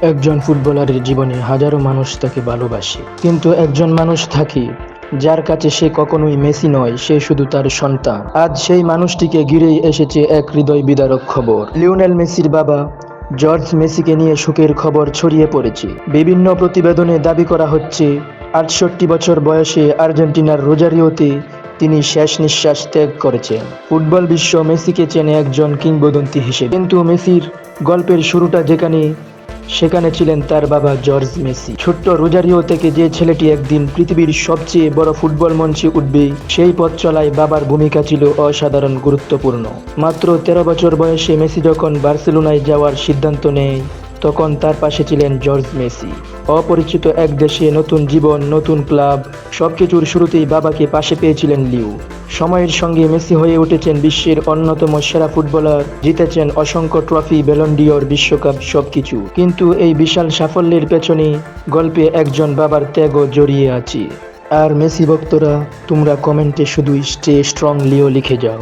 একজন ফুটবলারের জীবনে হাজারো মানুষ তাকে ভালোবাসে, কিন্তু একজন মানুষ থাকে যার কাছে সে কখনোই মেসি নয়, সে শুধু তার সন্তান। আজ সেই মানুষটিকে ঘিরেই এসেছে এক হৃদয় বিদারক খবর। লিওনেল মেসির বাবা জর্জ মেসিকে নিয়ে শোকের খবর ছড়িয়ে পড়েছে। বিভিন্ন প্রতিবেদনে দাবি করা হচ্ছে ৬৮ বছর বয়সে আর্জেন্টিনার রোজারিওতে তিনি শেষ নিঃশ্বাস ত্যাগ করেছেন। ফুটবল বিশ্ব মেসিকে চেনে একজন কিংবদন্তি হিসেবে, কিন্তু মেসির গল্পের শুরুটা সেখানে ছিলেন তার বাবা জর্জ মেসি। ছোট্ট রোজারিও থেকে যে ছেলেটি একদিন পৃথিবীর সবচেয়ে বড় ফুটবল মঞ্চে উঠবে, সেই পথ চলায় বাবার ভূমিকা ছিল অসাধারণ গুরুত্বপূর্ণ। মাত্র ১৩ বছর বয়সে মেসি যখন বার্সেলোনায় যাওয়ার সিদ্ধান্ত নেয়, তখন তার পাশে ছিলেন জর্জ মেসি। অপরিচিত এক দেশে নতুন জীবন, নতুন ক্লাব, সবকিছুর শুরুতেই বাবাকে পাশে পেয়েছিলেন লিও। সময়ের সঙ্গে মেসি হয়ে উঠেছেন বিশ্বের অন্যতম সেরা ফুটবলার, জিতেছেন অসংখ্য ট্রফি, ব্যালন ডিওর, বিশ্বকাপ, সবকিছু। কিন্তু এই বিশাল সাফল্যের পেছনে গল্পে একজন বাবার ত্যাগও জড়িয়ে আছে। আর মেসি ভক্তরা, তোমরা কমেন্টে শুধু স্টে স্ট্রং লিও লিখে যাও।